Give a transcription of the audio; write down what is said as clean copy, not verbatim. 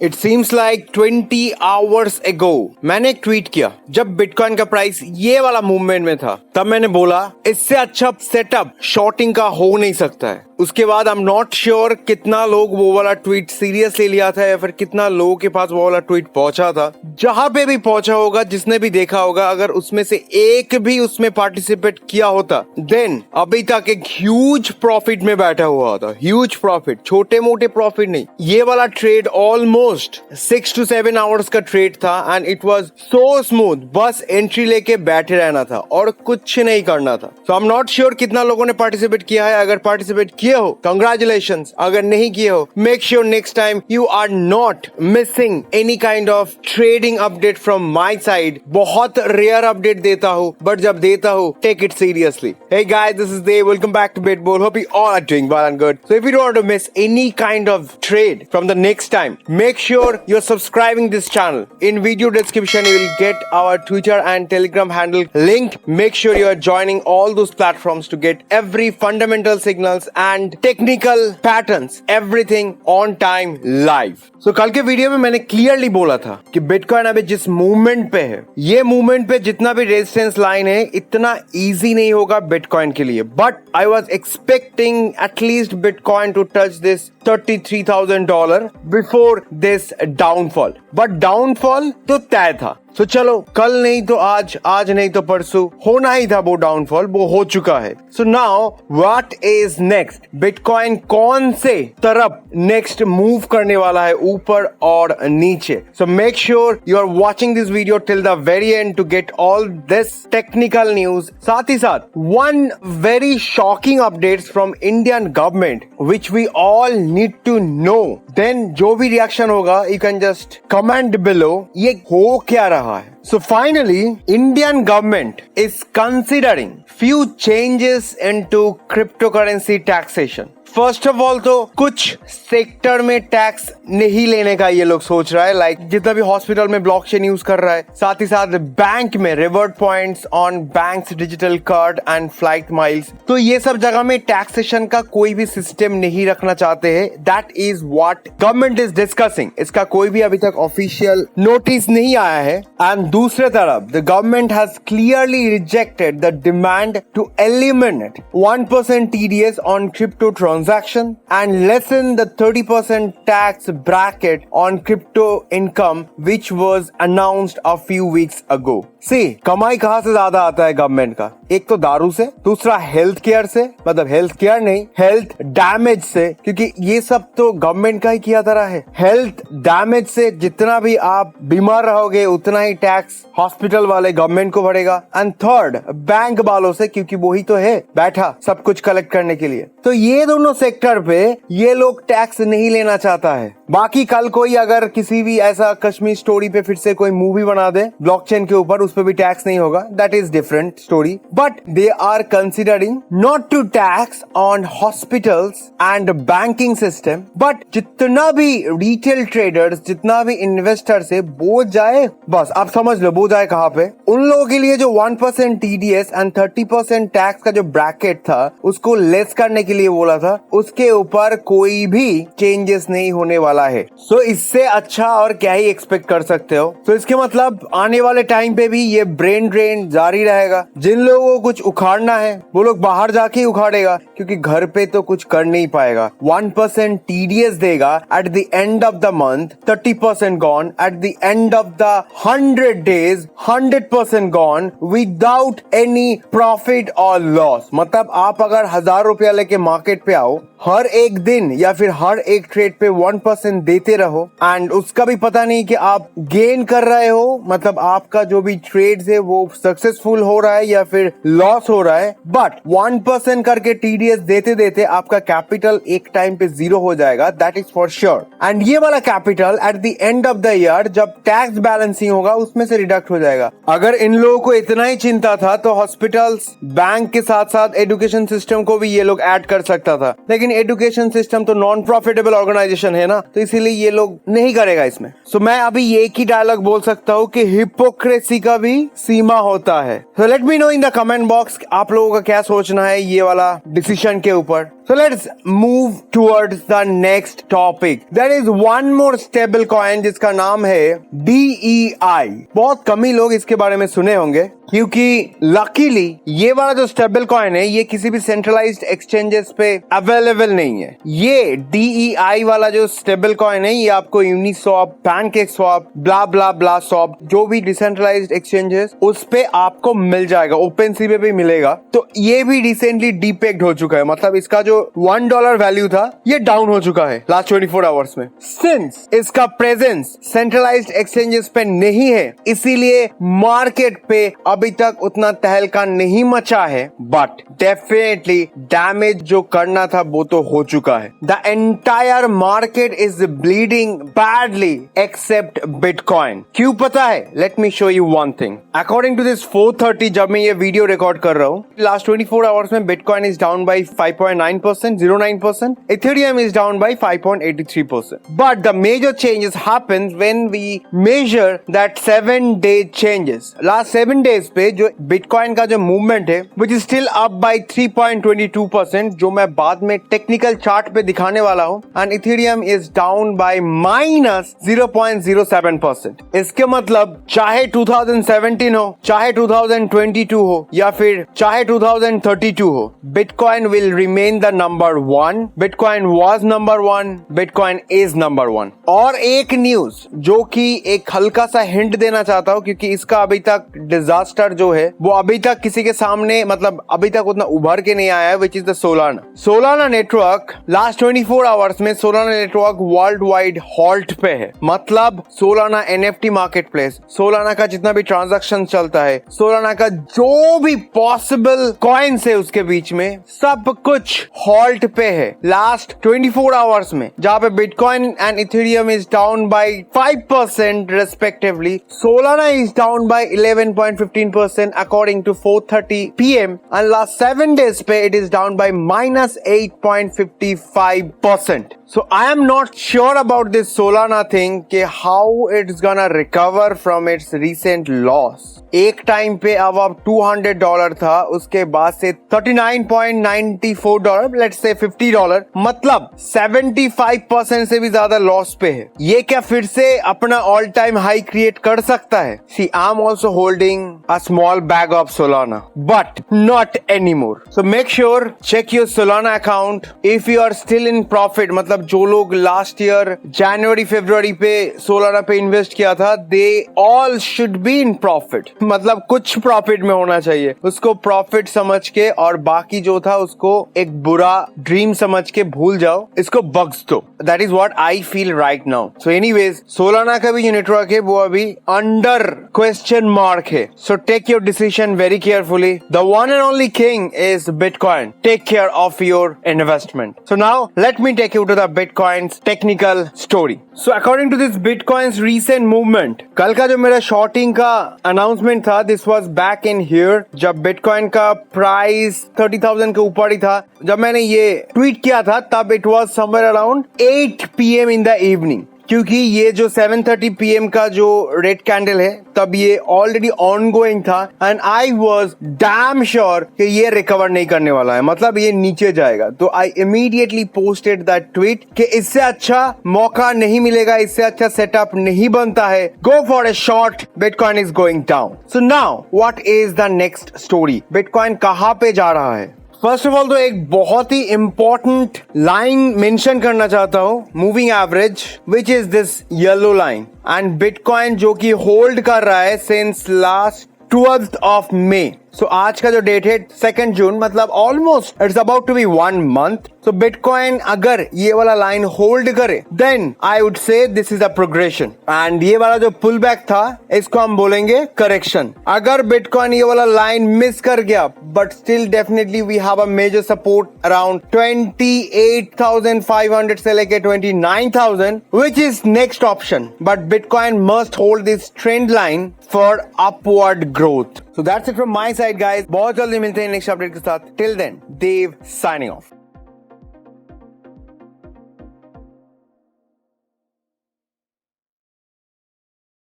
It seems like 20 hours एगो मैंने एक ट्वीट किया जब बिटकॉइन का प्राइस ये वाला मूवमेंट में था। तब मैंने बोला इससे अच्छा सेटअप शॉर्टिंग का हो नहीं सकता है। उसके बाद आई एम नॉट श्योर कितना लोग वो वाला ट्वीट सीरियसली लिया था या फिर कितना लोगों के पास वो वाला ट्वीट पहुंचा था। जहां पे भी पहुंचा होगा, जिसने भी देखा होगा, अगर उसमें से एक भी उसमें पार्टिसिपेट किया होता देन अभी तक एक ह्यूज प्रॉफिट में बैठा हुआ होता। ह्यूज प्रॉफिट, छोटे मोटे प्रॉफिट नहीं। ये वाला ट्रेड ऑलमोस्ट 6 to 7 आवर्स का ट्रेड था and it was so smooth. बस एंट्री लेके बैठे रहना था और कुछ नहीं करना था। सो आई एम नॉट श्योर कितना लोगों ने पार्टिसिपेट किया है। अगर पार्टिसिपेट किए हो कंग्रेचुलेशंस, अगर नहीं किए हो make sure next time you are not missing any kind of trading update from my side. बहुत रेयर अपडेट देता हूँ बट जब देता हूँ take it seriously. Hey guys, this is Dave. Welcome back to BitBull. Hope you all are doing well and good. So if you don't want to miss any kind of trade from the next time, make sure you're subscribing this channel. In video description, you will get our Twitter and Telegram handle link. Make sure you are joining all those platforms to get every fundamental signals and technical patterns, everything on time live. So कल के video में मैंने clearly बोला था कि bitcoin अभी जिस movement पे है, ये मूवमेंट पे जितना भी रेजिस्टेंस लाइन है इतना इजी नहीं होगा बिटकॉइन के लिए। But I was expecting at least Bitcoin to touch this $33,000 before this downfall. But downfall तो तय था। तो चलो कल नहीं तो आज नहीं तो परसों होना ही था वो डाउनफॉल, वो हो चुका है। So now what is next? Bitcoin कौन से तरफ नेक्स्ट मूव करने वाला है, ऊपर और नीचे? So make sure you are watching this video till the very end to get all this technical news. साथ ही साथ one very shocking updates from Indian government which we all need to know. Then जो भी reaction होगा you can just comment below ये हो क्या रहा है। So finally, Indian government is considering few changes into cryptocurrency taxation. First of all तो कुछ सेक्टर में टैक्स नहीं लेने का ये लोग सोच रहा है, लाइक जितना भी हॉस्पिटल में ब्लॉकचेन यूज कर रहा है, साथ ही साथ बैंक में reward points on banks digital card and flight miles. तो ये सब जगह में टैक्सेशन का कोई भी सिस्टम नहीं रखना चाहते हैं। That is what government is discussing. इसका कोई भी अभी तक ऑफिशियल नोटिस नहीं आया है। एंड दूसरे तरफ the government has clearly rejected the demand to eliminate 1% TDS on crypto transaction and lessen the 30% tax bracket on crypto income which was announced a few weeks ago. See, कमाई कहाँ से ज्यादा आता है गवर्नमेंट का? एक तो दारू से, दूसरा हेल्थ केयर से, मतलब हेल्थ केयर नहीं, हेल्थ डैमेज से, क्योंकि ये सब तो गवर्नमेंट का ही किया जा रहा है। हेल्थ डैमेज से जितना भी आप बीमार रहोगे उतना ही टैक्स हॉस्पिटल वाले गवर्नमेंट को भरेगा। एंड थर्ड, बैंक वालों से, क्योंकि वही तो है बैठा सब कुछ कलेक्ट करने के लिए। तो ये दोनों सेक्टर पे ये लोग टैक्स नहीं लेना चाहता है। बाकी कल कोई अगर किसी भी ऐसा कश्मीर स्टोरी पे फिर से कोई मूवी बना दे ब्लॉकचेन के ऊपर, उस पे भी टैक्स नहीं होगा, that is different story. But they are considering not to tax on hospitals and banking system, but जितना भी रिटेल ट्रेडर्स, जितना भी इन्वेस्टर्स है वो जाए, बस आप समझ लो वो जाए कहाँ पे। उन लोगों के लिए जो 1% TDS एंड 30% टैक्स का जो ब्रैकेट था उसको लेस करने के लिए बोला था, उसके ऊपर कोई भी चेंजेस नहीं होने वाला है। सो इससे अच्छा और क्या ही एक्सपेक्ट कर सकते हो। तो इसके मतलब आने वाले टाइम पे भी ये ब्रेन ड्रेन जारी रहेगा। जिन लोगों को कुछ उखाड़ना है वो लोग बाहर जाके ही उखाड़ेगा, क्योंकि घर पे तो कुछ कर नहीं पाएगा। 1% TDS देगा at the end of the month, 30% gone at the end of the 100 days, 100% gone without any profit और लॉस। मतलब आप अगर 1000 रुपया लेके मार्केट पे आओ, हर एक दिन या फिर हर एक ट्रेड पे 1% देते रहो एंड उसका भी पता नहीं कि आप गेन कर रहे हो, मतलब आपका जो भी ट्रेड्स है वो सक्सेसफुल हो रहा है या फिर लॉस हो रहा है। बट 1% करके TDS देते देते आपका कैपिटल एक टाइम पे 0 हो जाएगा, that is for sure. And ये वाला capital at the end of the year जब टैक्स बैलेंसिंग होगा उसमें से डिडक्ट हो जाएगा। अगर इन लोगों को इतना ही चिंता था तो हॉस्पिटल्स, बैंक के साथ साथ एजुकेशन सिस्टम को भी ये लोग ऐड कर सकता था, लेकिन एजुकेशन सिस्टम तो नॉन प्रॉफिटेबल ऑर्गेनाइजेशन है ना, तो इसीलिए ये लोग नहीं करेगा इसमें। सो मैं अभी एक ही डायलॉग बोल सकता हूँ कि हिपोक्रेसी का भी सीमा होता है। So let me know in the comment box आप लोगों का क्या सोचना है ये वाला डिसीजन के ऊपर। So let's move towards the next topic. There is one more stable coin जिसका नाम है DEI. बहुत कम ही लोग इसके बारे में सुने होंगे क्योंकि लकीली ये वाला जो स्टेबल कॉइन है ये किसी भी सेंट्रलाइज्ड एक्सचेंजेस पे अवेलेबल नहीं है. ये DEI वाला जो स्टेबल कॉइन है ये आपको यूनिस्वैप, पैनकेकस्वैप, ब्ला ब्ला ब्ला स्वैप, जो भी डिसेंट्रलाइज्ड एक्सचेंजेस उस पे आपको मिल जाएगा. ओपनसी पे भी मिलेगा. तो ये भी रिसेंटली डीपेक्ड हो चुका है. मतलब इसका जो $1 वैल्यू था ये डाउन हो चुका है लास्ट 24 आवर्स में. सिंस इसका प्रेजेंस सेंट्रलाइज्ड एक्सचेंजेस पे नहीं है इसीलिए मार्केट पे अभी तक उतना तहलका नहीं मचा है. बट डेफिनेटली डैमेज जो करना था वो तो हो चुका है. The entire market is bleeding badly except Bitcoin. क्यों पता है? Let me show you one thing. According to this 4:30 जब मैं ये वीडियो रिकॉर्ड कर रहा हूँ, लास्ट 24 आवर्स में Bitcoin is down by 5.9%, 0.9%. Ethereum is down by 5.83%. But the major changes happens when we measure that 7-day changes. Last 7 days पे जो bitcoin का जो मूवमेंट है which is still up by 3.22%, जो मैं बाद में टेक्निकल चार्ट पे दिखाने वाला हूँ, and Ethereum is down by minus 0.07%. इसके मतलब चाहे 2017 हो, चाहे 2022 हो या फिर चाहे 2032 हो, bitcoin will remain the number one. Bitcoin was number one. Bitcoin is number one. और एक न्यूज जो कि एक हल्का सा हिंट देना चाहता हूँ क्योंकि इसका अभी तक डिजास्टर जो है वो अभी तक किसी के सामने मतलब अभी तक उतना उभर के नहीं आया है, which is the Solana network. Last 24 hours में Solana network worldwide halt पे है. मतलब Solana NFT marketplace, Solana का जितना भी ट्रांजैक्शन चलता है, सोलाना का जो भी पॉसिबल कॉइन्स है उसके बीच में सब कुछ हॉल्ट पे है लास्ट 24 आवर्स में. जहां पे bitcoin and Ethereum is down by 5% respectively. Solana is down by 11.15% according to 4:30 PM, and last 7 days पे it is down by minus 8.55%. So I am not sure about this Solana thing कि how it's gonna recover from its recent loss. एक time पे अब $200 था, उसके बाद से $39.94, let's say $50, मतलब 75% से भी ज्यादा लॉस पे है. ये क्या फिर से अपना ऑल टाइम हाई क्रिएट कर सकता है? See, I'm also holding a small bag of Solana, but not anymore. So make sure check your Solana account if you are still in profit. मतलब जो लोग लास्ट ईयर जनवरी फरवरी पे Solana पे invest किया था, they all should be in profit. मतलब कुछ profit में होना चाहिए. उसको प्रॉफिट समझ के और बाकी जो था उसको एक बुरा ड्रीम समझ के भूल जाओ, इसको बग्स दो. That is what I feel right now. So anyways Solana का भी जो नेटवर्क है वो अभी अंडर क्वेश्चन मार्क है. So take your decision very carefully. The one and only king is Bitcoin. Take care of your investment. So now let me take you to the Bitcoin's technical story. So according to this Bitcoin's recent movement, कल का जो मेरा shorting का announcement था, this was back in here जब Bitcoin का price 30,000 के ऊपर ही था. जब मैंने ये ट्वीट किया था तब it was somewhere around 8 PM in the evening. क्योंकि ये जो 7:30 PM का जो रेड कैंडल है तब ये ऑलरेडी ऑनगोइंग था and I was damn sure कि ये रिकवर नहीं करने वाला है, मतलब ये नीचे जाएगा. तो I immediately posted that tweet कि इससे अच्छा मौका नहीं मिलेगा, इससे अच्छा सेटअप नहीं बनता है. Go for a short, bitcoin is going down. So now what is the next story? Bitcoin कहाँ पे जा रहा है? फर्स्ट ऑफ ऑल तो एक बहुत ही इंपॉर्टेंट लाइन मेंशन करना चाहता हूं, moving average, which is this yellow line. And bitcoin जो कि होल्ड कर रहा है since last 12th of May. So आज का जो डेट है 2 जून, मतलब almost it's about to be 1 month. So Bitcoin अगर ये वाला लाइन होल्ड करे then I would say this is a progression. And ये वाला जो पुल बैक था इसको हम बोलेंगे करेक्शन. अगर बिटकॉइन ये वाला लाइन मिस कर गया but still definitely we have a major support around 28,500 से लेके 29,000 which is next option. But Bitcoin must hold this trend line for upward growth. So that's it from my side guys. बहुत जल्दी मिलते हैं next update के साथ. Till then, Dave signing off.